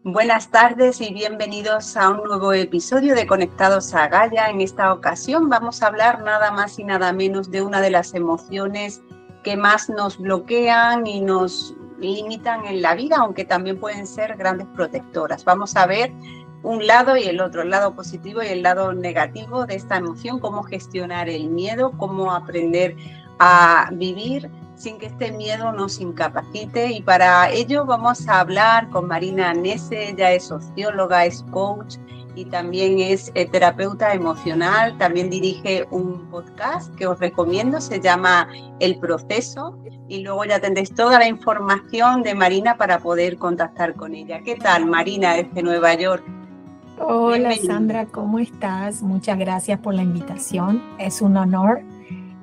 Buenas tardes y bienvenidos a un nuevo episodio de Conectados a Gaia. En esta ocasión vamos a hablar nada más y nada menos de una de las emociones que más nos bloquean y nos limitan en la vida, aunque también pueden ser grandes protectoras. Vamos a ver un lado y el otro, el lado positivo y el lado negativo de esta emoción, cómo gestionar el miedo, cómo aprender a vivir sin que este miedo nos incapacite, y para ello vamos a hablar con Marina Nese. Ella es socióloga, es coach y también es terapeuta emocional. También dirige un podcast que os recomiendo, se llama El Proceso, y luego ya tendréis toda la información de Marina para poder contactar con ella. ¿Qué tal, Marina, desde Nueva York? Hola Sandra, ¿cómo estás? Muchas gracias por la invitación. Es un honor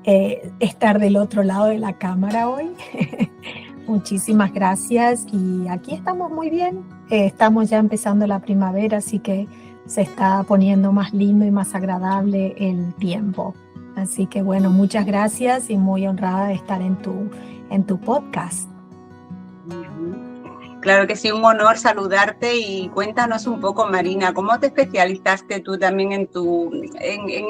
estar del otro lado de la cámara hoy. Muchísimas gracias y aquí estamos muy bien. Estamos ya empezando la primavera, así que se está poniendo más lindo y más agradable el tiempo. Así que bueno, muchas gracias y muy honrada de estar en tu podcast. Claro que sí, un honor saludarte. Y cuéntanos un poco, Marina, ¿cómo te especializaste tú también en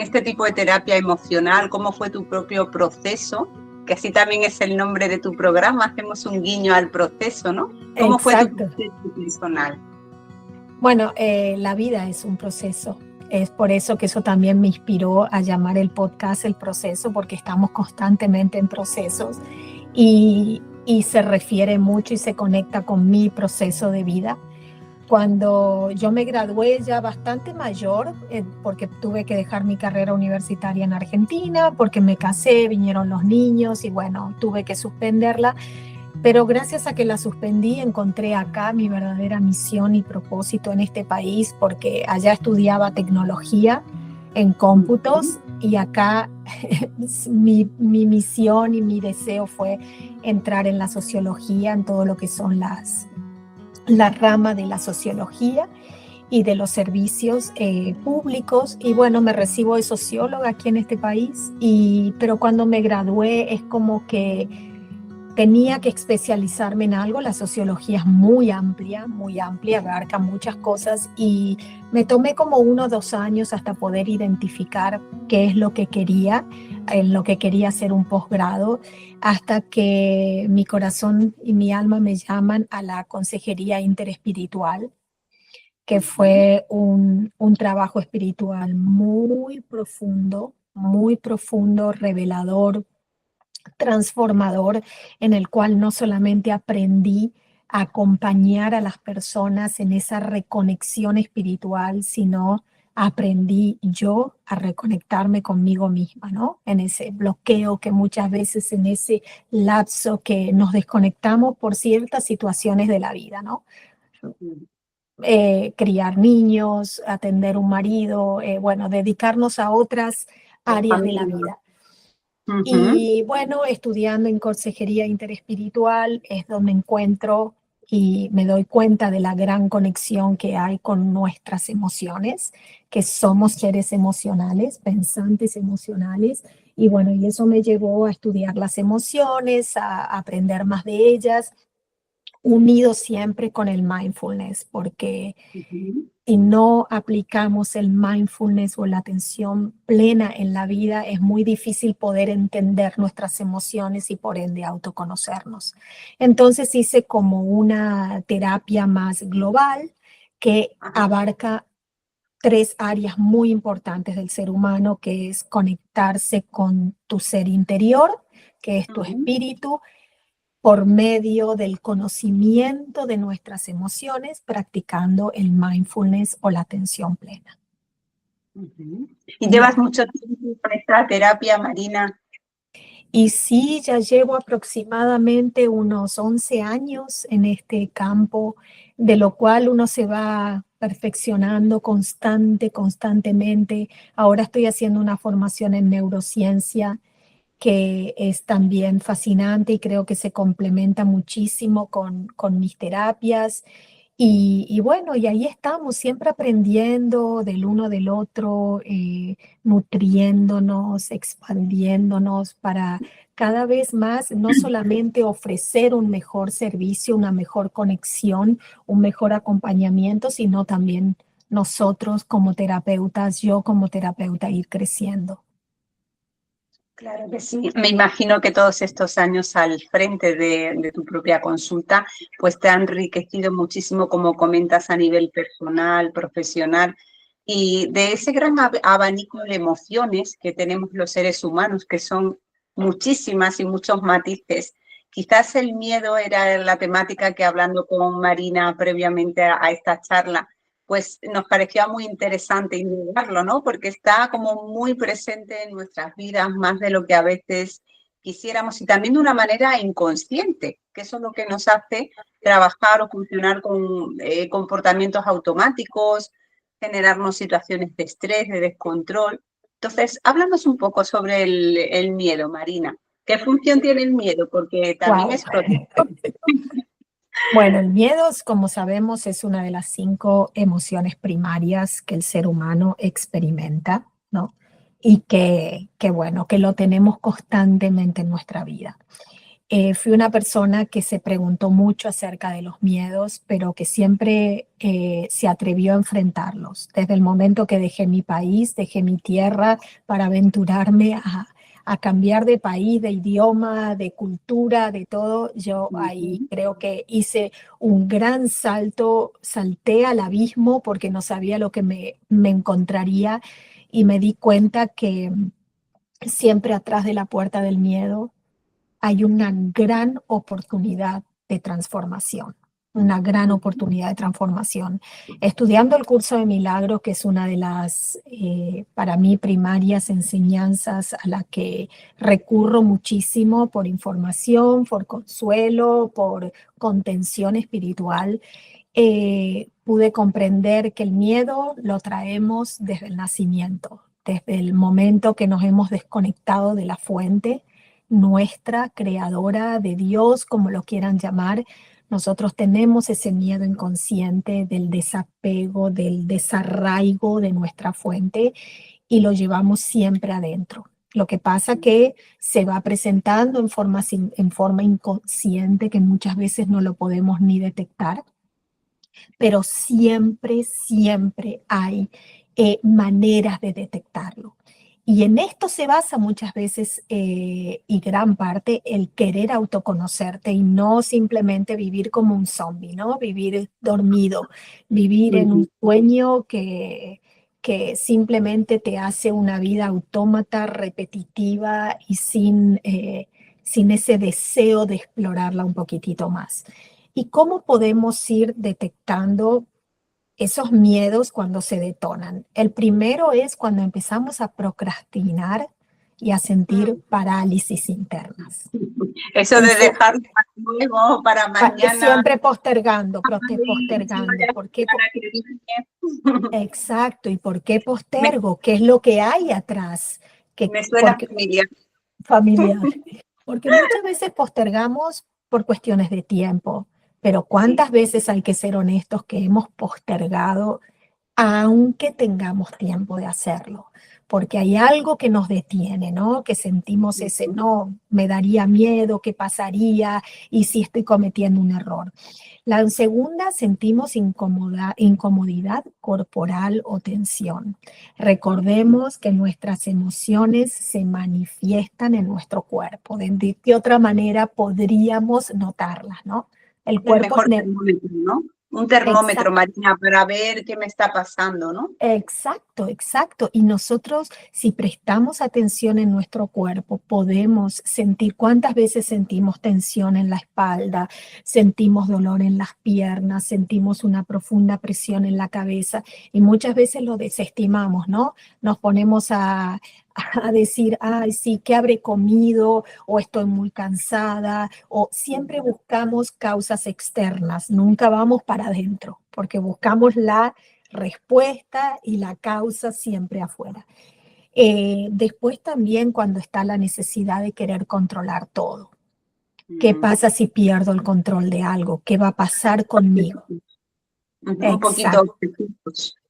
este tipo de terapia emocional? ¿Cómo fue tu propio proceso? Que así también es el nombre de tu programa, hacemos un guiño al proceso, ¿no? ¿Cómo fue tu proceso personal? Bueno, la vida es un proceso. Es por eso que eso también me inspiró a llamar el podcast El Proceso, porque estamos constantemente en procesos y se refiere mucho y se conecta con mi proceso de vida. Cuando yo me gradué ya bastante mayor, porque tuve que dejar mi carrera universitaria en Argentina, porque me casé, vinieron los niños y bueno, tuve que suspenderla. Pero gracias a que la suspendí, encontré acá mi verdadera misión y propósito en este país, porque allá estudiaba tecnología en cómputos y acá mi misión y mi deseo fue entrar en la sociología, en todo lo que son la rama de la sociología y de los servicios públicos. Y bueno, me recibo de socióloga aquí en este país, pero cuando me gradué es como que tenía que especializarme en algo. La sociología es muy amplia, abarca muchas cosas y me tomé como 1 o 2 años hasta poder identificar qué es lo que quería, en lo que quería hacer un posgrado, hasta que mi corazón y mi alma me llaman a la consejería interespiritual, que fue un trabajo espiritual muy profundo, revelador, transformador, en el cual no solamente aprendí a acompañar a las personas en esa reconexión espiritual, sino aprendí yo a reconectarme conmigo misma, ¿no? En ese bloqueo que muchas veces, en ese lapso que nos desconectamos por ciertas situaciones de la vida, ¿no? Criar niños, atender un marido, bueno, dedicarnos a otras áreas de la vida. Y bueno, estudiando en consejería interespiritual es donde encuentro y me doy cuenta de la gran conexión que hay con nuestras emociones, que somos seres emocionales, pensantes emocionales. Y bueno, y eso me llevó a estudiar las emociones, a aprender más de ellas, unido siempre con el mindfulness, porque si no aplicamos el mindfulness o la atención plena en la vida, es muy difícil poder entender nuestras emociones y por ende autoconocernos. Entonces hice como una terapia más global que abarca 3 áreas muy importantes del ser humano, que es conectarse con tu ser interior, que es tu espíritu, por medio del conocimiento de nuestras emociones, practicando el mindfulness o la atención plena. ¿Y llevas mucho tiempo con esta terapia, Marina? Y sí, ya llevo aproximadamente unos 11 años en este campo, de lo cual uno se va perfeccionando constantemente. Ahora estoy haciendo una formación en neurociencia que es también fascinante y creo que se complementa muchísimo con mis terapias. Y bueno, y ahí estamos, siempre aprendiendo del uno del otro, nutriéndonos, expandiéndonos para cada vez más no solamente ofrecer un mejor servicio, una mejor conexión, un mejor acompañamiento, sino también nosotros como terapeutas, yo como terapeuta, ir creciendo. Claro que sí. Me imagino que todos estos años al frente de tu propia consulta, pues te han enriquecido muchísimo, como comentas, a nivel personal, profesional, y de ese gran abanico de emociones que tenemos los seres humanos, que son muchísimas y muchos matices. Quizás el miedo era la temática que, hablando con Marina previamente a esta charla, pues nos parecía muy interesante indicarlo, ¿no? Porque está como muy presente en nuestras vidas, más de lo que a veces quisiéramos, y también de una manera inconsciente, que eso es lo que nos hace trabajar o funcionar con comportamientos automáticos, generarnos situaciones de estrés, de descontrol. Entonces, háblanos un poco sobre el miedo, Marina. ¿Qué función tiene el miedo? Porque también Wow. es protección. Bueno, el miedo, como sabemos, es una de las 5 emociones primarias que el ser humano experimenta, ¿no? Y bueno, que lo tenemos constantemente en nuestra vida. Fui una persona que se preguntó mucho acerca de los miedos, pero que siempre se atrevió a enfrentarlos. Desde el momento que dejé mi país, dejé mi tierra para aventurarme a cambiar de país, de idioma, de cultura, de todo, yo ahí creo que hice un gran salto, salté al abismo porque no sabía lo que me encontraría y me di cuenta que siempre atrás de la puerta del miedo hay una gran oportunidad de transformación, una gran oportunidad de transformación. Estudiando el curso de Milagro, que es una de las, para mí, primarias enseñanzas a la que recurro muchísimo por información, por consuelo, por contención espiritual, pude comprender que el miedo lo traemos desde el nacimiento, desde el momento que nos hemos desconectado de la fuente nuestra, creadora, de Dios, como lo quieran llamar. Nosotros tenemos ese miedo inconsciente del desapego, del desarraigo de nuestra fuente y lo llevamos siempre adentro. Lo que pasa que se va presentando en forma inconsciente, que muchas veces no lo podemos ni detectar, pero siempre, siempre hay maneras de detectarlo. Y en esto se basa muchas veces y gran parte el querer autoconocerte y no simplemente vivir como un zombie, ¿no? Vivir dormido, vivir en un sueño que simplemente te hace una vida autómata, repetitiva y sin ese deseo de explorarla un poquitito más. ¿Y cómo podemos ir detectando esos miedos cuando se detonan? El primero es cuando empezamos a procrastinar y a sentir parálisis internas. Eso de dejar para luego, para mañana. Siempre postergando, postergando. ¿Por qué? Exacto. ¿Y por qué postergo? ¿Qué es lo que hay atrás? Me suena familiar. Familiar. Porque muchas veces postergamos por cuestiones de tiempo, pero ¿cuántas veces hay que ser honestos que hemos postergado aunque tengamos tiempo de hacerlo? Porque hay algo que nos detiene, ¿no? Que sentimos ese, no, me daría miedo, ¿qué pasaría? Y si estoy cometiendo un error. La segunda, sentimos incomodidad corporal o tensión. Recordemos que nuestras emociones se manifiestan en nuestro cuerpo. ¿De qué otra manera podríamos notarlas, no? El cuerpo mejor termómetro, ¿no? Un termómetro, Marina, para ver qué me está pasando, ¿no? Exacto, exacto. Y nosotros, si prestamos atención en nuestro cuerpo, podemos sentir cuántas veces sentimos tensión en la espalda, sentimos dolor en las piernas, sentimos una profunda presión en la cabeza y muchas veces lo desestimamos, ¿no? Nos ponemos a decir, ay, sí, ¿qué habré comido? O estoy muy cansada, o siempre buscamos causas externas, nunca vamos para adentro, porque buscamos la respuesta y la causa siempre afuera. Después también cuando está la necesidad de querer controlar todo. ¿Qué pasa si pierdo el control de algo? ¿Qué va a pasar conmigo? Un poquito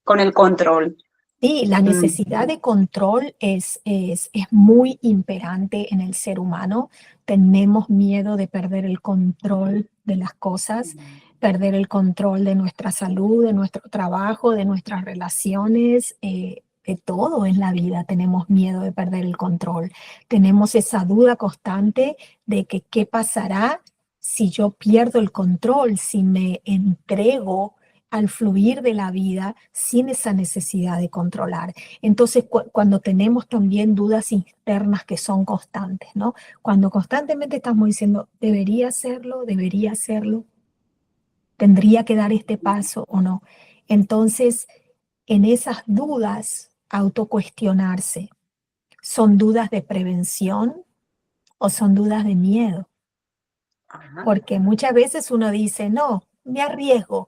con el control. Sí, la necesidad de control es muy imperante en el ser humano. Tenemos miedo de perder el control de las cosas, perder el control de nuestra salud, de nuestro trabajo, de nuestras relaciones, de todo en la vida. Tenemos miedo de perder el control. Tenemos esa duda constante de que qué pasará si yo pierdo el control, si me entrego al fluir de la vida sin esa necesidad de controlar. Entonces, cuando tenemos también dudas internas que son constantes, ¿no? Cuando constantemente estamos diciendo, debería hacerlo, tendría que dar este paso o no. Entonces, en esas dudas, autocuestionarse, ¿son dudas de prevención o son dudas de miedo? Ajá. Porque muchas veces uno dice, no, me arriesgo,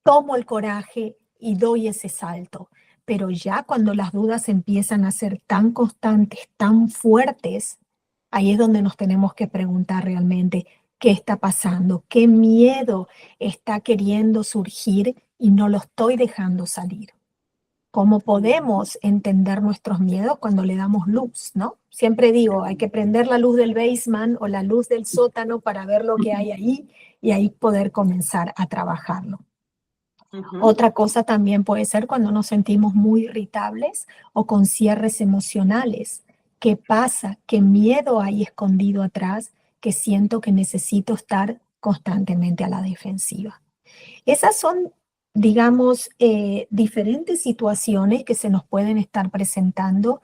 tomo el coraje y doy ese salto. Pero ya cuando las dudas empiezan a ser tan constantes, tan fuertes, ahí es donde nos tenemos que preguntar realmente qué está pasando, qué miedo está queriendo surgir y no lo estoy dejando salir. ¿Cómo podemos entender nuestros miedos cuando le damos luz, no? Siempre digo, hay que prender la luz del basement o la luz del sótano para ver lo que hay ahí y ahí poder comenzar a trabajarlo. Otra cosa también puede ser cuando nos sentimos muy irritables o con cierres emocionales. ¿Qué pasa? ¿Qué miedo hay escondido atrás que siento que necesito estar constantemente a la defensiva? Esas son, digamos, diferentes situaciones que se nos pueden estar presentando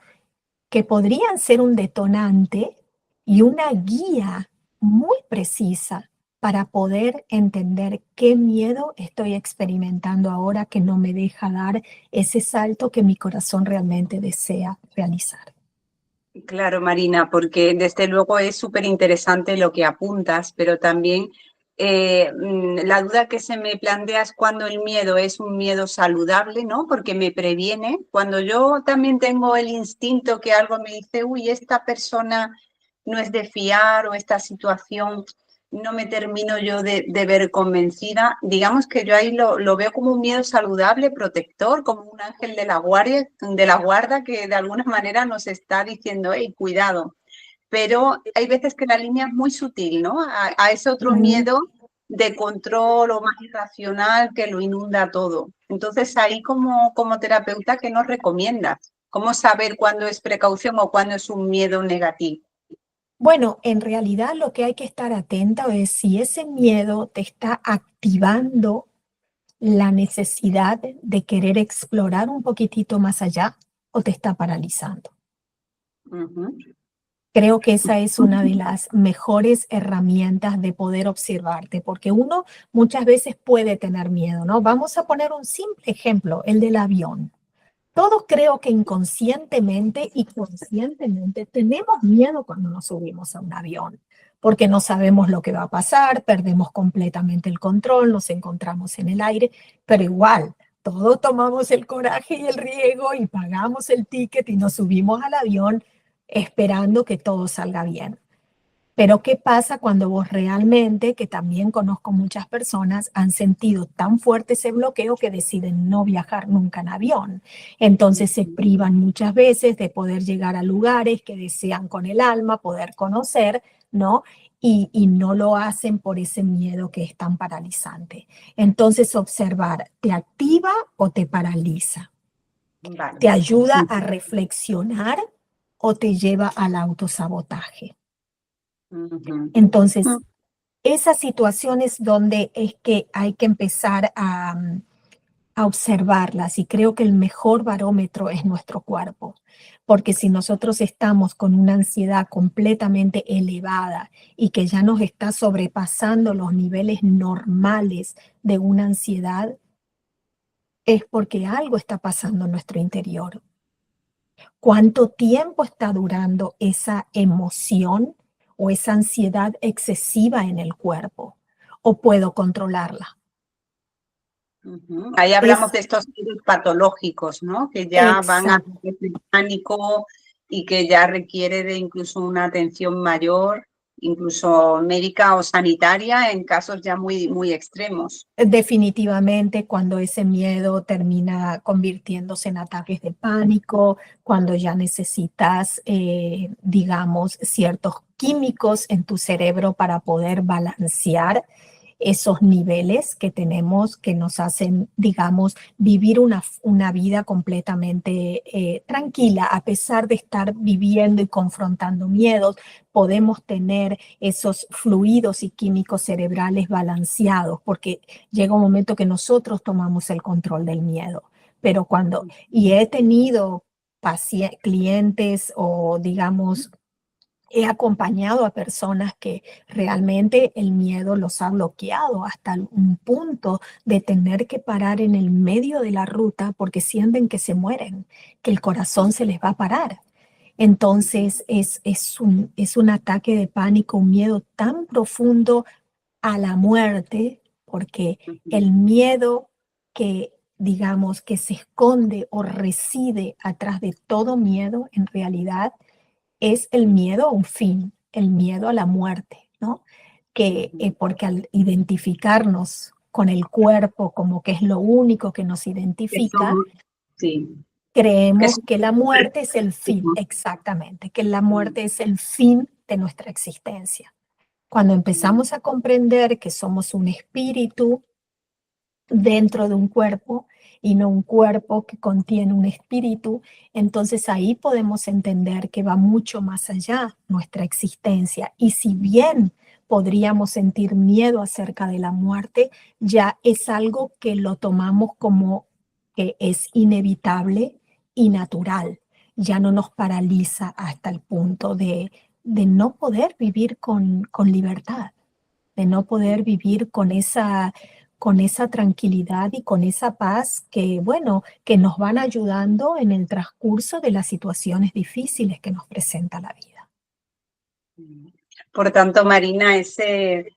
que podrían ser un detonante y una guía muy precisa para poder entender qué miedo estoy experimentando ahora que no me deja dar ese salto que mi corazón realmente desea realizar. Claro, Marina, porque desde luego es súper interesante lo que apuntas, pero también la duda que se me plantea es cuando el miedo es un miedo saludable, ¿no? Porque me previene. Cuando yo también tengo el instinto que algo me dice, uy, esta persona no es de fiar o esta situación no me termino yo de ver convencida. Digamos que yo ahí lo veo como un miedo saludable, protector, como un ángel de la guarda que de alguna manera nos está diciendo, hey, cuidado. Pero hay veces que la línea es muy sutil, ¿no? A ese otro miedo de control o más irracional que lo inunda todo. Entonces, ahí como terapeuta, ¿qué nos recomiendas? ¿Cómo saber cuándo es precaución o cuándo es un miedo negativo? Bueno, en realidad lo que hay que estar atenta es si ese miedo te está activando la necesidad de querer explorar un poquitito más allá o te está paralizando. Creo que esa es una de las mejores herramientas de poder observarte, porque uno muchas veces puede tener miedo, ¿no? Vamos a poner un simple ejemplo, el del avión. Todos creo que inconscientemente y conscientemente tenemos miedo cuando nos subimos a un avión, porque no sabemos lo que va a pasar, perdemos completamente el control, nos encontramos en el aire, pero igual, todos tomamos el coraje y el riesgo y pagamos el ticket y nos subimos al avión esperando que todo salga bien. Pero ¿qué pasa cuando vos realmente, que también conozco muchas personas, han sentido tan fuerte ese bloqueo que deciden no viajar nunca en avión? Entonces se privan muchas veces de poder llegar a lugares que desean con el alma, poder conocer, ¿no? Y no lo hacen por ese miedo que es tan paralizante. Entonces observar, ¿te activa o te paraliza? Vale. ¿Te ayuda a reflexionar o te lleva al autosabotaje? Entonces, esas situaciones donde es que hay que empezar a observarlas y creo que el mejor barómetro es nuestro cuerpo, porque si nosotros estamos con una ansiedad completamente elevada y que ya nos está sobrepasando los niveles normales de una ansiedad, es porque algo está pasando en nuestro interior. ¿Cuánto tiempo está durando esa emoción o esa ansiedad excesiva en el cuerpo? ¿O puedo controlarla? Ahí hablamos Es de estos virus patológicos, ¿no? Que ya van a exacto. pánico y que ya requiere de incluso una atención mayor. incluso médica o sanitaria en casos ya muy, muy extremos. Definitivamente, cuando ese miedo termina convirtiéndose en ataques de pánico, cuando ya necesitas, digamos, ciertos químicos en tu cerebro para poder balancear esos niveles que tenemos que nos hacen, digamos, vivir una vida completamente tranquila, a pesar de estar viviendo y confrontando miedos, podemos tener esos fluidos y químicos cerebrales balanceados, porque llega un momento que nosotros tomamos el control del miedo. Pero y he tenido clientes o digamos, he acompañado a personas que realmente el miedo los ha bloqueado hasta un punto de tener que parar en el medio de la ruta porque sienten que se mueren, que el corazón se les va a parar. Entonces es un ataque de pánico, un miedo tan profundo a la muerte, porque el miedo que, digamos, que se esconde o reside atrás de todo miedo, en realidad es el miedo a un fin, el miedo a la muerte, ¿no? Porque al identificarnos con el cuerpo como que es lo único que nos identifica, Sí. creemos que la muerte es el fin, exactamente, que la muerte es el fin de nuestra existencia. Cuando empezamos a comprender que somos un espíritu dentro de un cuerpo y no un cuerpo que contiene un espíritu, entonces ahí podemos entender que va mucho más allá nuestra existencia. Y si bien podríamos sentir miedo acerca de la muerte, ya es algo que lo tomamos como que es inevitable y natural. Ya no nos paraliza hasta el punto de no poder vivir con libertad, de no poder vivir con esa tranquilidad y con esa paz que, bueno, que nos van ayudando en el transcurso de las situaciones difíciles que nos presenta la vida. Por tanto, Marina, este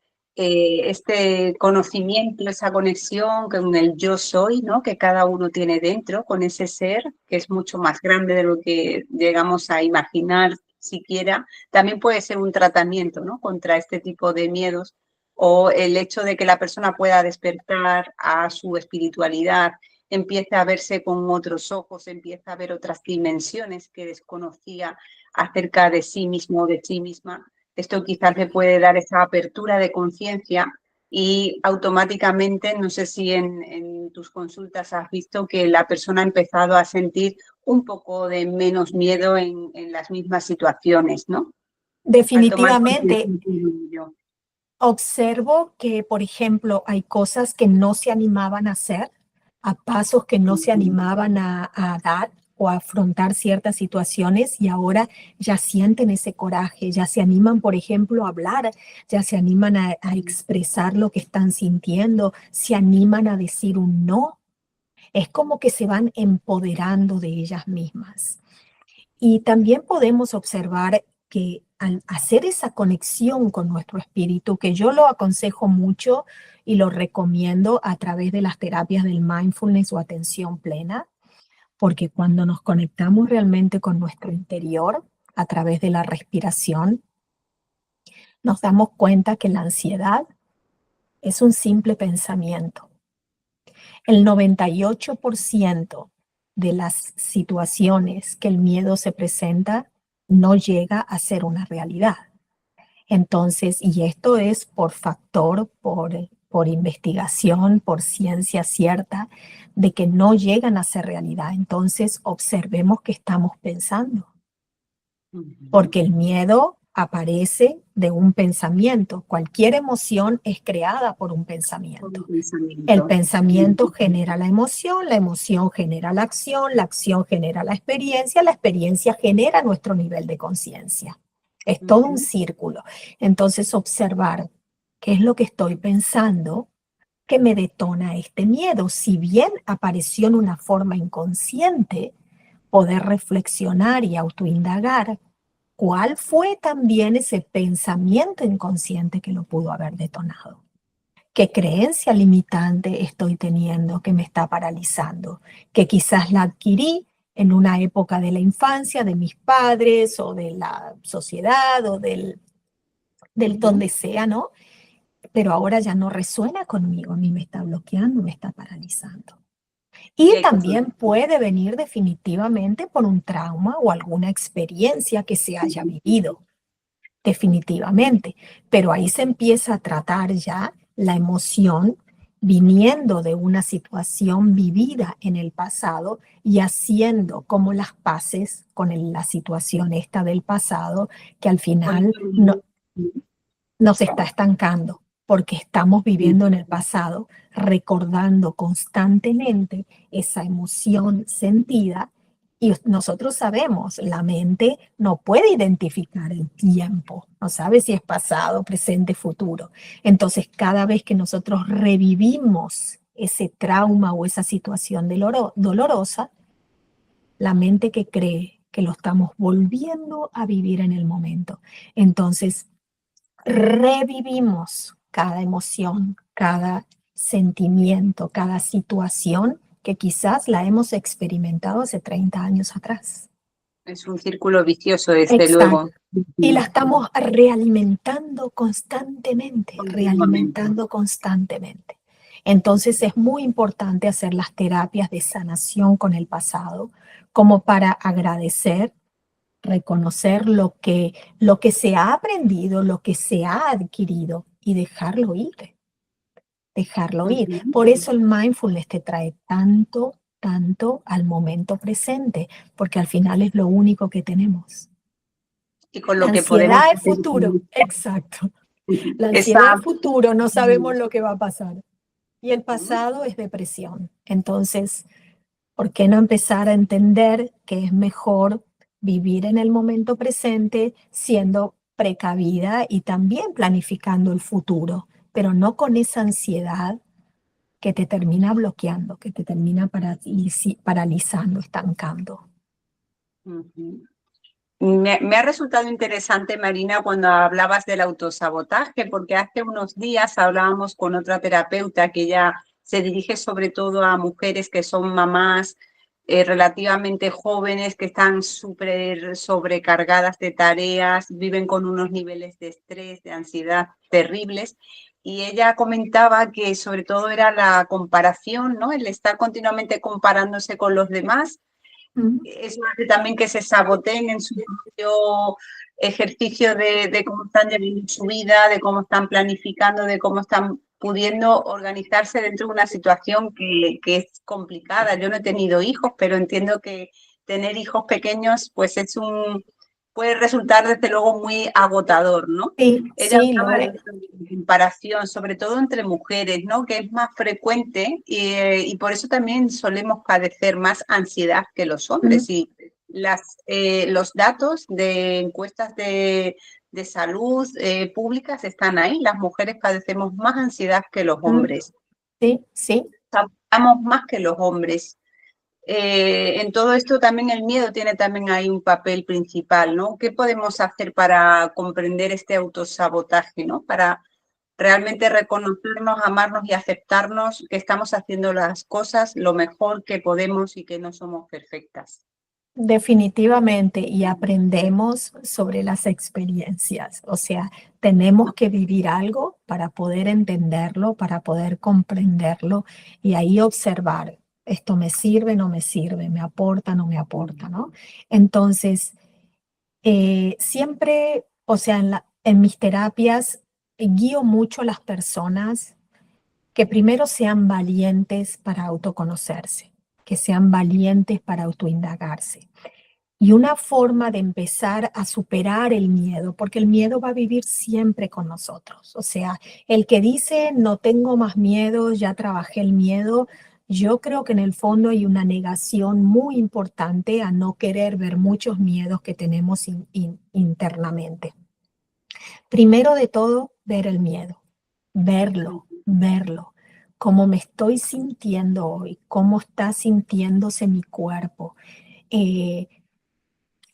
conocimiento, esa conexión con el yo soy, ¿no? Que cada uno tiene dentro, con ese ser, que es mucho más grande de lo que llegamos a imaginar siquiera, también puede ser un tratamiento, ¿no? Contra este tipo de miedos, o el hecho de que la persona pueda despertar a su espiritualidad, empiece a verse con otros ojos, empieza a ver otras dimensiones que desconocía acerca de sí mismo o de sí misma. Esto quizás le puede dar esa apertura de conciencia y automáticamente, no sé si en tus consultas has visto que la persona ha empezado a sentir un poco de menos miedo en las mismas situaciones, ¿no? Definitivamente. Observo que, por ejemplo, hay cosas que no se animaban a hacer, a pasos que no se animaban a dar o a afrontar ciertas situaciones y ahora ya sienten ese coraje, ya se animan, por ejemplo, a hablar, ya se animan a expresar lo que están sintiendo, se animan a decir un no. Es como que se van empoderando de ellas mismas. Y también podemos observar que al hacer esa conexión con nuestro espíritu, que yo lo aconsejo mucho y lo recomiendo a través de las terapias del mindfulness o atención plena, porque cuando nos conectamos realmente con nuestro interior a través de la respiración, nos damos cuenta que la ansiedad es un simple pensamiento. El 98% de las situaciones que el miedo se presenta no llega a ser una realidad. Entonces, y esto es por factor, por investigación, por ciencia cierta, de que no llegan a ser realidad. Entonces, observemos qué estamos pensando, porque el miedo aparece de un pensamiento. Cualquier emoción es creada por un pensamiento. El pensamiento genera la emoción genera la acción genera la experiencia genera nuestro nivel de conciencia. Es todo un círculo. Entonces, observar qué es lo que estoy pensando que me detona este miedo. Si bien apareció en una forma inconsciente, poder reflexionar y autoindagar cuál fue también ese pensamiento inconsciente que lo pudo haber detonado. ¿Qué creencia limitante estoy teniendo que me está paralizando? Que quizás la adquirí en una época de la infancia, de mis padres o de la sociedad o del del donde sea, ¿no? Pero ahora ya no resuena conmigo, a mí me está bloqueando, me está paralizando. Y también puede venir definitivamente por un trauma o alguna experiencia que se haya vivido, definitivamente. Pero ahí se empieza a tratar ya la emoción viniendo de una situación vivida en el pasado y haciendo como las paces con la situación esta del pasado, que al final no, nos está estancando porque estamos viviendo en el pasado, recordando constantemente esa emoción sentida y nosotros sabemos, la mente no puede identificar el tiempo, no sabe si es pasado, presente, futuro. Entonces, cada vez que nosotros revivimos ese trauma o esa situación dolorosa, la mente que cree que lo estamos volviendo a vivir en el momento. Entonces, revivimos cada emoción, cada sentimiento, cada situación que quizás la hemos experimentado hace 30 años atrás. Es un círculo vicioso, desde Exacto. luego. Y la estamos realimentando constantemente, realimentando constantemente. Entonces es muy importante hacer las terapias de sanación con el pasado como para agradecer, reconocer lo que se ha aprendido, lo que se ha adquirido y dejarlo ir, dejarlo ir. Por eso el mindfulness te trae tanto, tanto al momento presente, porque al final es lo único que tenemos. Y con La lo que podemos ansiedad es hacer. futuro, exacto. La ansiedad Esa, es futuro, no sabemos lo que va a pasar. Y el pasado es depresión. Entonces, ¿por qué no empezar a entender que es mejor vivir en el momento presente siendo precavida y también planificando el futuro, pero no con esa ansiedad que te termina bloqueando, que te termina paralizando, estancando? Ujú. Me ha resultado interesante, Marina, cuando hablabas del autosabotaje, porque hace unos días hablábamos con otra terapeuta que ella se dirige sobre todo a mujeres que son mamás relativamente jóvenes, que están súper sobrecargadas de tareas, viven con unos niveles de estrés, de ansiedad terribles. Y ella comentaba que sobre todo era la comparación, ¿no? El estar continuamente comparándose con los demás. Eso hace también que se saboteen en su propio ejercicio de cómo están llevando su vida, de cómo están planificando, de cómo están pudiendo organizarse dentro de una situación que es complicada. Yo no he tenido hijos, pero entiendo que tener hijos pequeños pues puede resultar desde luego muy agotador, ¿no? Sí, Ella sí, lo hablaba es. de comparación, sobre todo entre mujeres, ¿no? Que es más frecuente y por eso también solemos padecer más ansiedad que los hombres. Y los datos de encuestas de salud públicas están ahí. Las mujeres padecemos más ansiedad que los hombres. Sí, sí. Sabemos más que los hombres. En todo esto también el miedo tiene también ahí un papel principal, ¿no? ¿Qué podemos hacer para comprender este autosabotaje, ¿no? Para realmente reconocernos, amarnos y aceptarnos que estamos haciendo las cosas lo mejor que podemos y que no somos perfectas. Definitivamente, y aprendemos sobre las experiencias. O sea, tenemos que vivir algo para poder entenderlo, para poder comprenderlo y ahí observar, esto me sirve, no me sirve, me aporta, no me aporta, ¿no? Entonces, siempre, o sea, en mis terapias, guío mucho a las personas que primero sean valientes para autoconocerse, que sean valientes para autoindagarse. Y una forma de empezar a superar el miedo, porque el miedo va a vivir siempre con nosotros. O sea, el que dice no tengo más miedo, ya trabajé el miedo, yo creo que en el fondo hay una negación muy importante a no querer ver muchos miedos que tenemos internamente. Primero de todo, ver el miedo, verlo, verlo, cómo me estoy sintiendo hoy, cómo está sintiéndose mi cuerpo. Eh,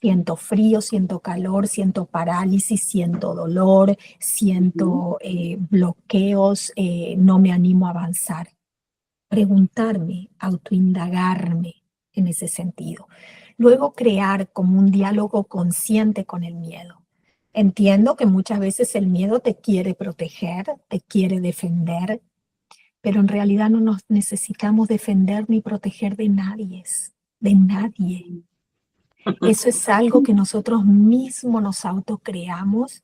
Siento frío, siento calor, siento parálisis, siento dolor, siento bloqueos, no me animo a avanzar. Preguntarme, autoindagarme en ese sentido. Luego crear como un diálogo consciente con el miedo. Entiendo que muchas veces el miedo te quiere proteger, te quiere defender, pero en realidad no nos necesitamos defender ni proteger de nadie, de nadie. Eso es algo que nosotros mismos nos autocreamos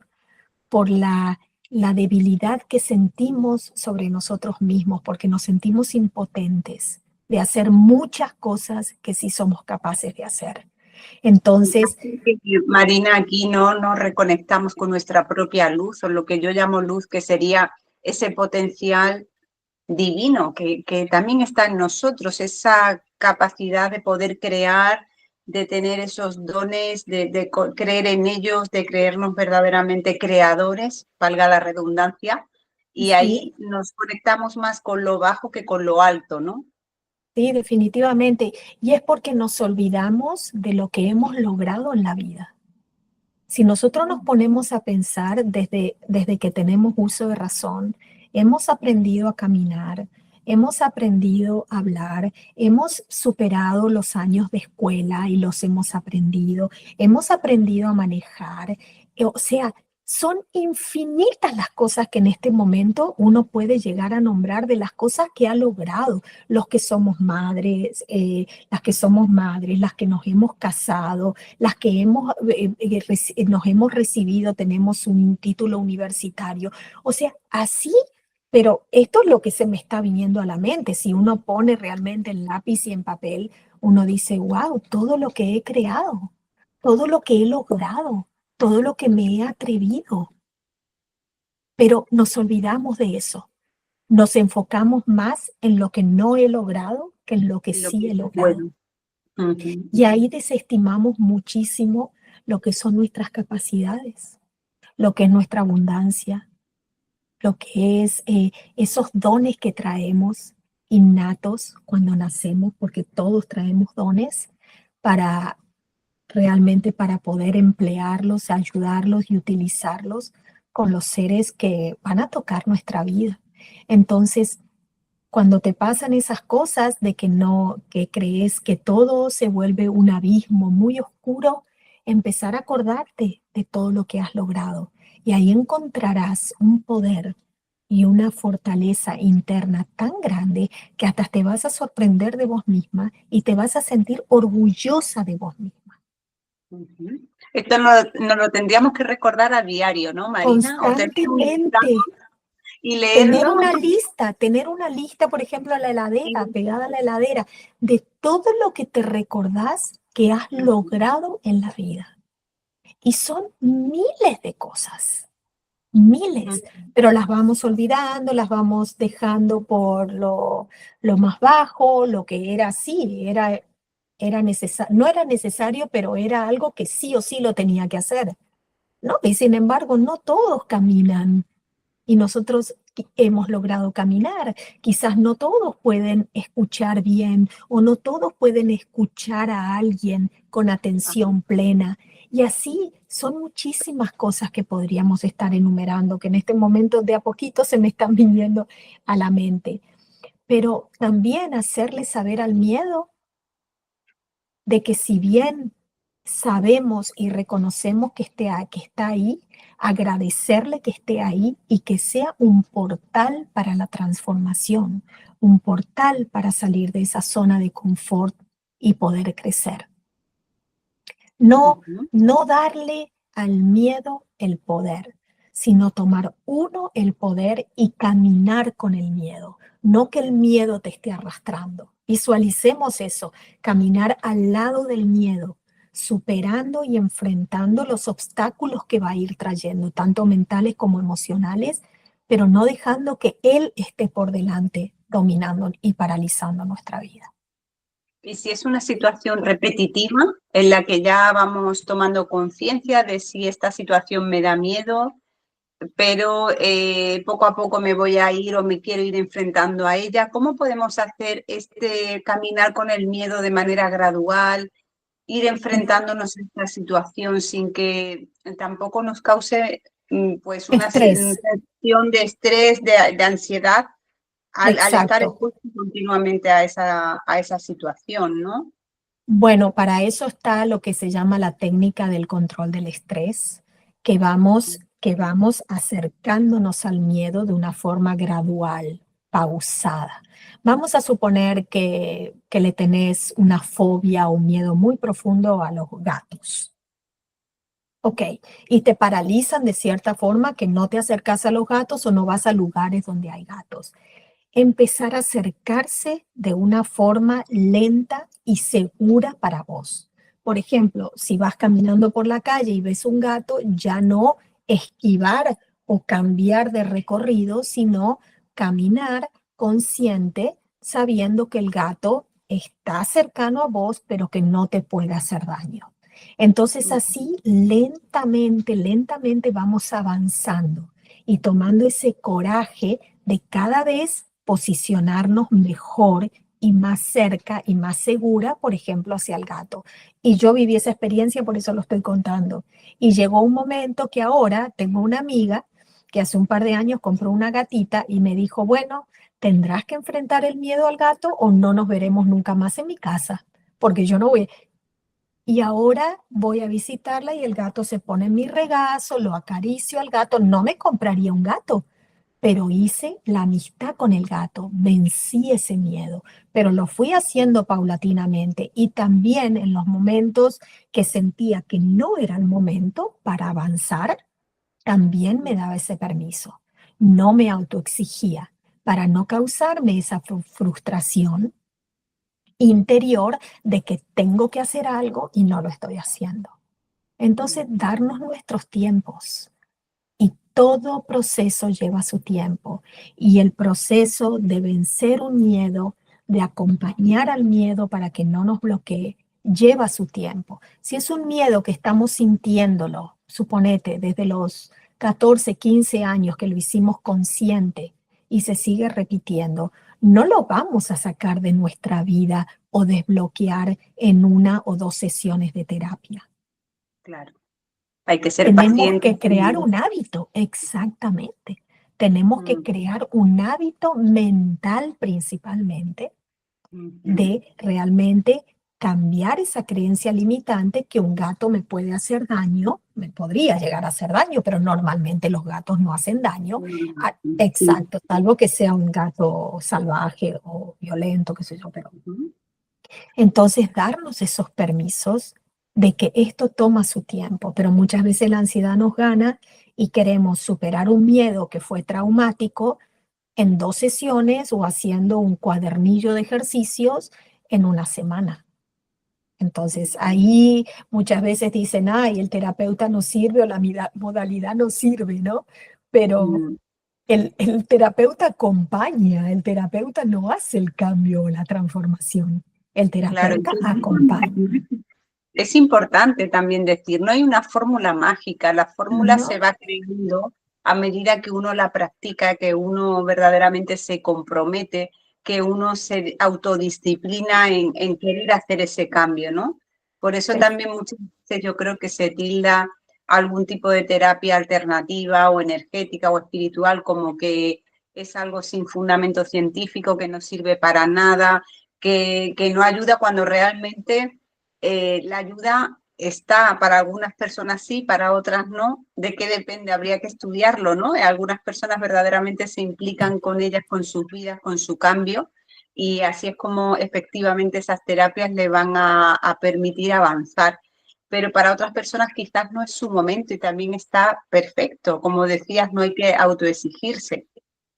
por la debilidad que sentimos sobre nosotros mismos, porque nos sentimos impotentes de hacer muchas cosas que sí somos capaces de hacer. Entonces, Marina, aquí no nos reconectamos con nuestra propia luz, o lo que yo llamo luz, que sería ese potencial divino que también está en nosotros, esa capacidad de poder crear, de tener esos dones, de creer en ellos, de creernos verdaderamente creadores, valga la redundancia, y ahí sí, nos conectamos más con lo bajo que con lo alto, ¿no? sí, definitivamente. Y es porque nos olvidamos de lo que hemos logrado en la vida. Si nosotros nos ponemos a pensar desde que tenemos uso de razón, hemos aprendido a caminar, hemos aprendido a hablar, hemos superado los años de escuela y los hemos aprendido a manejar. O sea, son infinitas las cosas que en este momento uno puede llegar a nombrar de las cosas que ha logrado los que somos madres, las que somos madres, las que nos hemos casado, las que nos hemos recibido, tenemos un título universitario. O sea, así, pero esto es lo que se me está viniendo a la mente. Si uno pone realmente en lápiz y en papel, uno dice, wow, todo lo que he creado, todo lo que he logrado, todo lo que me he atrevido. Pero nos olvidamos de eso. Nos enfocamos más en lo que no he logrado que en lo que Lo sí que he es logrado. bueno. Uh-huh. Y ahí desestimamos muchísimo lo que son nuestras capacidades, lo que es nuestra abundancia, lo que es esos dones que traemos innatos cuando nacemos, porque todos traemos dones para realmente para poder emplearlos, ayudarlos y utilizarlos con los seres que van a tocar nuestra vida. Entonces, cuando te pasan esas cosas de que no, que crees que todo se vuelve un abismo muy oscuro, empezar a acordarte de todo lo que has logrado. Y ahí encontrarás un poder y una fortaleza interna tan grande que hasta te vas a sorprender de vos misma y te vas a sentir orgullosa de vos misma. Uh-huh. Esto no lo tendríamos que recordar a diario, ¿no, Marina? O tener un listado Constantemente. y leerlo. Tener una lista, por ejemplo, a la heladera, pegada a la heladera, de todo lo que te recordás que has logrado en la vida. Y son miles de cosas, miles, pero las vamos olvidando, las vamos dejando por lo más bajo, lo que era así, no era necesario, pero era algo que sí o sí lo tenía que hacer, ¿no? Y sin embargo, no todos caminan y nosotros hemos logrado caminar. Quizás no todos pueden escuchar bien o no todos pueden escuchar a alguien con atención plena. Y así son muchísimas cosas que podríamos estar enumerando, que en este momento de a poquito se me están viniendo a la mente. Pero también hacerle saber al miedo de que si bien sabemos y reconocemos que está ahí, agradecerle que esté ahí y que sea un portal para la transformación, un portal para salir de esa zona de confort y poder crecer. No, Uh-huh. no darle al miedo el poder, sino tomar uno el poder y caminar con el miedo, no que el miedo te esté arrastrando. Visualicemos eso, caminar al lado del miedo, superando y enfrentando los obstáculos que va a ir trayendo, tanto mentales como emocionales, pero no dejando que él esté por delante, dominando y paralizando nuestra vida. Y si es una situación repetitiva en la que ya vamos tomando conciencia de si esta situación me da miedo, pero poco a poco me voy a ir o me quiero ir enfrentando a ella, ¿cómo podemos hacer este caminar con el miedo de manera gradual, ir enfrentándonos a esta situación sin que tampoco nos cause pues una Estrés, sensación de estrés, de ansiedad al estar exacto. expuesto continuamente a esa situación, ¿no? Bueno, para eso está lo que se llama la técnica del control del estrés, que vamos acercándonos al miedo de una forma gradual, pausada. Vamos a suponer que le tenés una fobia o un miedo muy profundo a los gatos. Ok, y te paralizan de cierta forma que no te acercas a los gatos o no vas a lugares donde hay gatos. Empezar a acercarse de una forma lenta y segura para vos. Por ejemplo, si vas caminando por la calle y ves un gato, ya no esquivar o cambiar de recorrido, sino caminar consciente, sabiendo que el gato está cercano a vos, pero que no te puede hacer daño. Entonces así lentamente, lentamente vamos avanzando y tomando ese coraje de cada vez posicionarnos mejor y más cerca y más segura, por ejemplo, hacia el gato. Y yo viví esa experiencia, por eso lo estoy contando. Y llegó un momento que ahora tengo una amiga que hace un par de años compró una gatita y me dijo, bueno, tendrás que enfrentar el miedo al gato o no nos veremos nunca más en mi casa, porque yo no voy. Y ahora voy a visitarla y el gato se pone en mi regazo, lo acaricio al gato. No me compraría un gato, pero hice la amistad con el gato, vencí ese miedo, pero lo fui haciendo paulatinamente y también en los momentos que sentía que no era el momento para avanzar, también me daba ese permiso. No me autoexigía para no causarme esa frustración interior de que tengo que hacer algo y no lo estoy haciendo. Entonces, darnos nuestros tiempos. Y todo proceso lleva su tiempo. Y el proceso de vencer un miedo, de acompañar al miedo para que no nos bloquee, lleva su tiempo. Si es un miedo que estamos sintiéndolo, suponete, desde los 14, 15 años que lo hicimos consciente y se sigue repitiendo, no lo vamos a sacar de nuestra vida o desbloquear en una o dos sesiones de terapia. Claro. Hay que ser Tenemos pacientes. que crear un hábito, exactamente. Tenemos que crear un hábito mental principalmente de realmente cambiar esa creencia limitante que un gato me puede hacer daño, me podría llegar a hacer daño, pero normalmente los gatos no hacen daño. Exacto, salvo que sea un gato salvaje o violento, qué sé yo, pero entonces, darnos esos permisos de que esto toma su tiempo, pero muchas veces la ansiedad nos gana y queremos superar un miedo que fue traumático en 2 sesiones o haciendo un cuadernillo de ejercicios en una semana. Entonces, ahí muchas veces dicen, ay, el terapeuta no sirve o la modalidad no sirve, ¿no? Pero el terapeuta acompaña, el terapeuta no hace el cambio o la transformación. El Claro, terapeuta acompaña. es importante también decir, no hay una fórmula mágica, la fórmula No, se va creando a medida que uno la practica, que uno verdaderamente se compromete, que uno se autodisciplina en querer hacer ese cambio, ¿no? Por eso también muchas veces yo creo que se tilda algún tipo de terapia alternativa o energética o espiritual como que es algo sin fundamento científico, que no sirve para nada, que no ayuda cuando realmente la ayuda está para algunas personas sí, para otras no. ¿De qué depende? Habría que estudiarlo, ¿no? Algunas personas verdaderamente se implican con ellas, con sus vidas, con su cambio, y así es como efectivamente esas terapias le van a permitir avanzar. Pero para otras personas quizás no es su momento y también está perfecto. Como decías, no hay que autoexigirse.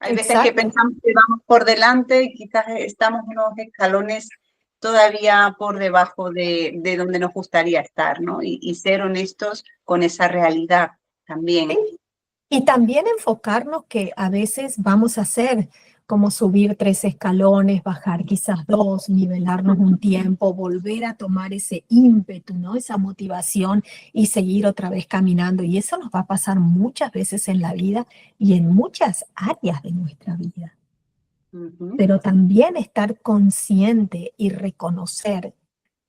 Hay veces que exacto. pensamos que vamos por delante y quizás estamos unos escalones todavía por debajo de donde nos gustaría estar, ¿no? Y ser honestos con esa realidad también. Sí. Y también enfocarnos que a veces vamos a hacer como subir 3 escalones, bajar quizás 2, nivelarnos un tiempo, volver a tomar ese ímpetu, ¿no? Esa motivación y seguir otra vez caminando. Y eso nos va a pasar muchas veces en la vida y en muchas áreas de nuestra vida. Pero también estar consciente y reconocer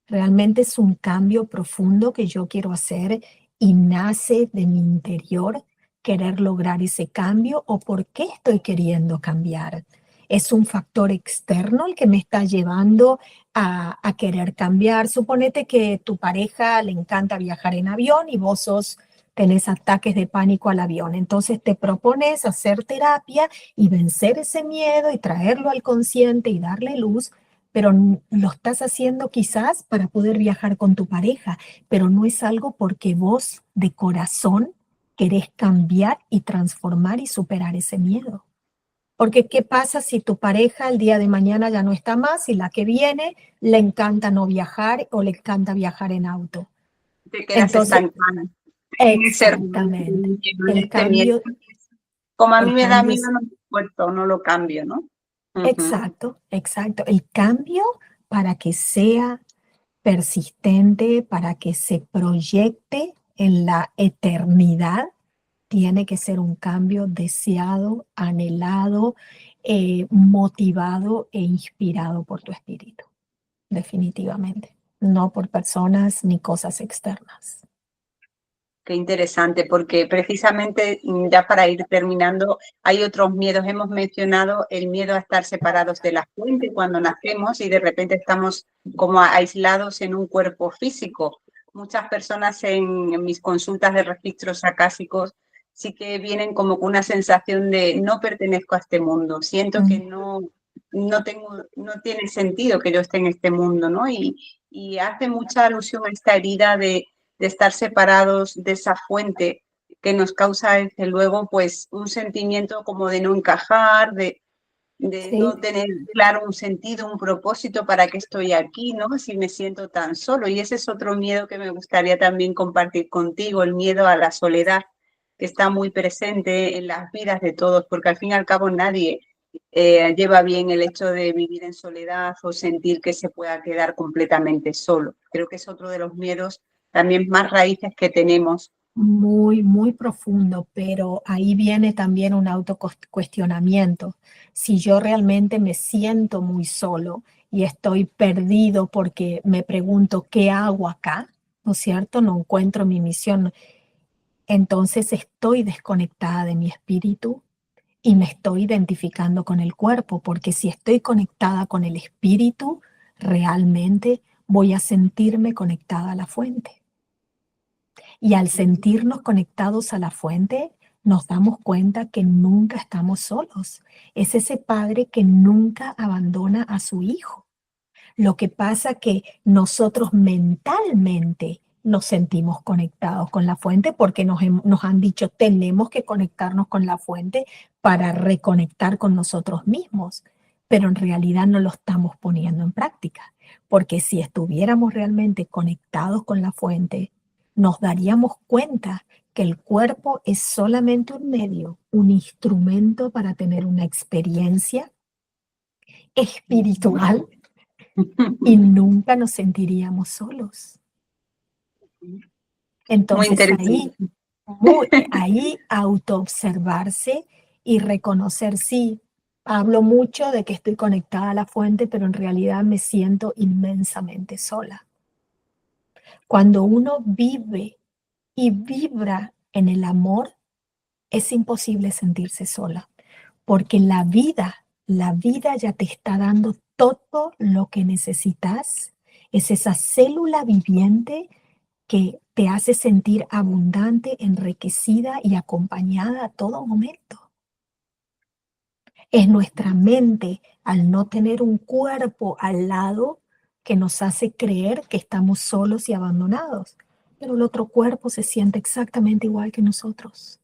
realmente es un cambio profundo que yo quiero hacer y nace de mi interior querer lograr ese cambio o por qué estoy queriendo cambiar. Es un factor externo el que me está llevando a querer cambiar. Suponete que tu pareja le encanta viajar en avión y vos sos tenés ataques de pánico al avión. Entonces te propones hacer terapia y vencer ese miedo y traerlo al consciente y darle luz, pero lo estás haciendo quizás para poder viajar con tu pareja, pero no es algo porque vos de corazón querés cambiar y transformar y superar ese miedo. Porque ¿qué pasa si tu pareja el día de mañana ya no está más y la que viene le encanta no viajar o le encanta viajar en auto? Te quedas Entonces, estancada en ese rumbo, exactamente. en El este miedo. cambio, Como a mí el me da cambio miedo, es no me esfuerzo, no lo cambio, ¿no? Ujú. exacto, exacto. El cambio para que sea persistente, para que se proyecte en la eternidad, tiene que ser un cambio deseado, anhelado, motivado e inspirado por tu espíritu, definitivamente, no por personas ni cosas externas. Qué interesante, porque precisamente ya para ir terminando, hay otros miedos. Hemos mencionado el miedo a estar separados de la fuente cuando nacemos y de repente estamos como aislados en un cuerpo físico. Muchas personas en mis consultas de registros acásicos sí que vienen como con una sensación de no pertenezco a este mundo, siento que no tiene sentido que yo esté en este mundo, ¿no? Y hace mucha alusión a esta herida de estar separados de esa fuente que nos causa desde luego pues un sentimiento como de no encajar, de Sí, no tener claro un sentido, un propósito para qué estoy aquí, ¿no? Si me siento tan solo. Y ese es otro miedo que me gustaría también compartir contigo, el miedo a la soledad, que está muy presente en las vidas de todos, porque al fin y al cabo nadie lleva bien el hecho de vivir en soledad o sentir que se pueda quedar completamente solo. Creo que es otro de los miedos también más raíces que tenemos. muy, muy profundo, pero ahí viene también un autocuestionamiento. Si yo realmente me siento muy solo y estoy perdido porque me pregunto qué hago acá, ¿no es cierto? No encuentro mi misión. Entonces estoy desconectada de mi espíritu y me estoy identificando con el cuerpo, porque si estoy conectada con el espíritu, realmente voy a sentirme conectada a la fuente. Y al sentirnos conectados a la fuente, nos damos cuenta que nunca estamos solos. Es ese padre que nunca abandona a su hijo. Lo que pasa que nosotros mentalmente nos sentimos conectados con la fuente porque nos han dicho tenemos que conectarnos con la fuente para reconectar con nosotros mismos, pero en realidad no lo estamos poniendo en práctica, porque si estuviéramos realmente conectados con la fuente, nos daríamos cuenta que el cuerpo es solamente un medio, un instrumento para tener una experiencia espiritual y nunca nos sentiríamos solos. Muy Entonces interesante. ahí autoobservarse y reconocer, sí, hablo mucho de que estoy conectada a la fuente, pero en realidad me siento inmensamente sola. Cuando uno vive y vibra en el amor, es imposible sentirse sola, porque la vida ya te está dando todo lo que necesitas. Es esa célula viviente que te hace sentir abundante, enriquecida y acompañada a todo momento. Es nuestra mente, al no tener un cuerpo al lado, que nos hace creer que estamos solos y abandonados. Pero el otro cuerpo se siente exactamente igual que nosotros,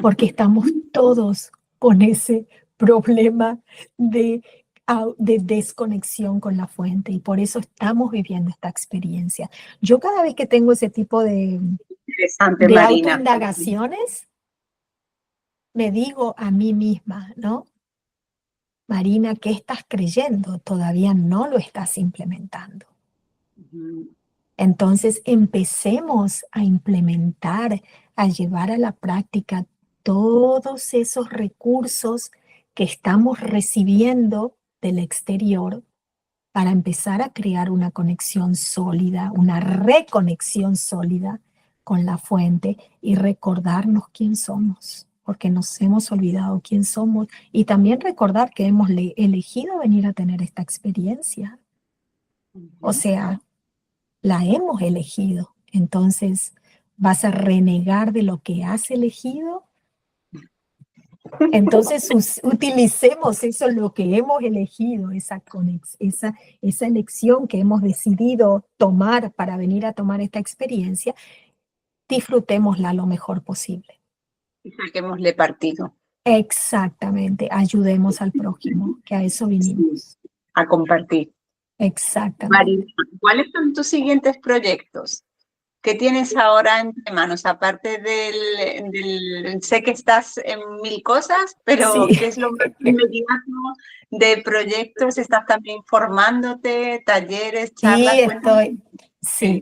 porque estamos todos con ese problema de desconexión con la fuente y por eso estamos viviendo esta experiencia. Yo cada vez que tengo ese tipo Interesante, de Marina. autoindagaciones, me digo a mí misma, ¿no? Marina, ¿qué estás creyendo? Todavía no lo estás implementando. Entonces empecemos a implementar, a llevar a la práctica todos esos recursos que estamos recibiendo del exterior para empezar a crear una conexión sólida, una reconexión sólida con la fuente y recordarnos quién somos, porque nos hemos olvidado quién somos y también recordar que hemos elegido venir a tener esta experiencia. O sea, la hemos elegido. Entonces, ¿Vas a renegar de lo que has elegido? Entonces utilicemos eso, lo que hemos elegido, esa elección que hemos decidido tomar para venir a tomar esta experiencia, disfrutémosla lo mejor posible. Y saquémosle partido. Exactamente, ayudemos al prójimo, que a eso vinimos. Sí, a compartir. Exactamente. Marina, ¿cuáles son tus siguientes proyectos? ¿Qué tienes ahora entre manos? Aparte sé que estás en 1000 cosas, pero Sí. ¿qué es lo más inmediato de proyectos? ¿Estás también formándote, talleres, charlas? Sí.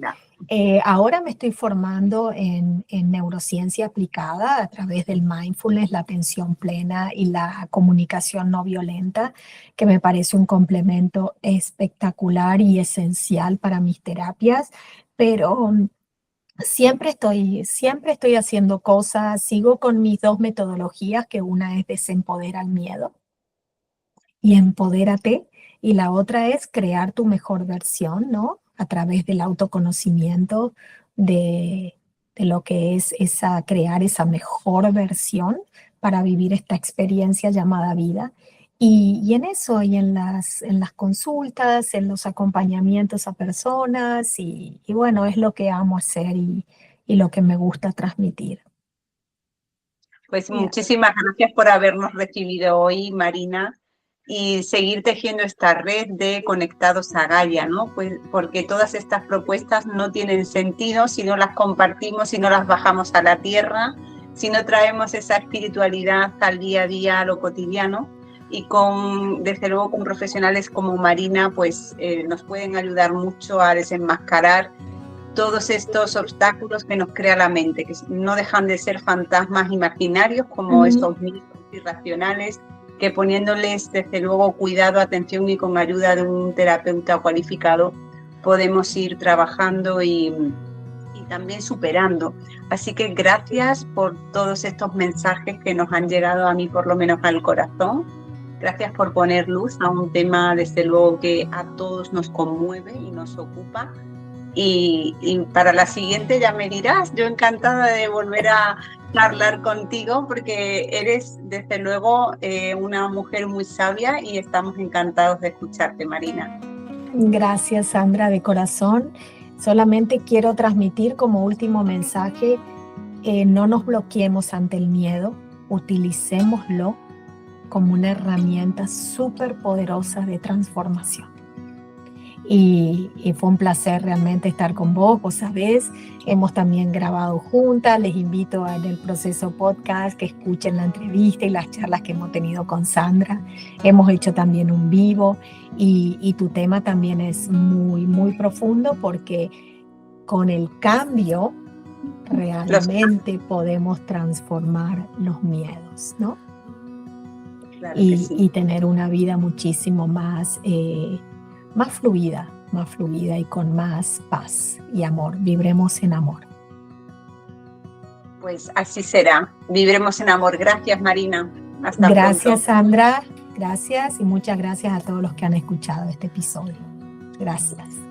Ahora me estoy formando en neurociencia aplicada a través del mindfulness, la atención plena y la comunicación no violenta, que me parece un complemento espectacular y esencial para mis terapias, pero siempre estoy haciendo cosas, sigo con mis 2 metodologías, que una es Desempodera el miedo y Empodérate, y la otra es crear tu mejor versión, ¿no? A través del autoconocimiento de lo que es crear esa mejor versión para vivir esta experiencia llamada vida. Y en eso, y en las consultas, en los acompañamientos a personas, y bueno, es lo que amo hacer y lo que me gusta transmitir. Pues muchísimas gracias por habernos recibido hoy, Marina, y seguir tejiendo esta red de Conectados a Gaia, ¿no? Pues porque todas estas propuestas no tienen sentido si no las compartimos, si no las bajamos a la tierra, si no traemos esa espiritualidad al día a día, a lo cotidiano, y desde luego con profesionales como Marina, pues nos pueden ayudar mucho a desenmascarar todos estos obstáculos que nos crea la mente, que no dejan de ser fantasmas imaginarios como estos mitos irracionales, que poniéndoles desde luego cuidado, atención y con ayuda de un terapeuta cualificado podemos ir trabajando y también superando. Así que gracias por todos estos mensajes que nos han llegado a mí por lo menos al corazón. Gracias por poner luz a un tema desde luego que a todos nos conmueve y nos ocupa. Y para la siguiente ya me dirás, yo encantada de volver a charlar contigo porque eres desde luego una mujer muy sabia y estamos encantados de escucharte, Marina. Gracias, Sandra, de corazón. Solamente quiero transmitir como último mensaje, no nos bloqueemos ante el miedo, utilicémoslo como una herramienta súper poderosa de transformación. Y fue un placer realmente estar con vos. Vos sabés, hemos también grabado juntas. Les invito en el Proceso Podcast que escuchen la entrevista y las charlas que hemos tenido con Sandra. Hemos hecho también un vivo y tu tema también es muy, muy profundo porque con el cambio realmente podemos transformar los miedos, ¿no? Claro que sí. Y tener una vida muchísimo más fluida y con más paz y amor. Vibremos en amor. Pues así será. Vibremos en amor. Gracias, Marina. Hasta pronto. Gracias, Sandra. Gracias y muchas gracias a todos los que han escuchado este episodio. Gracias.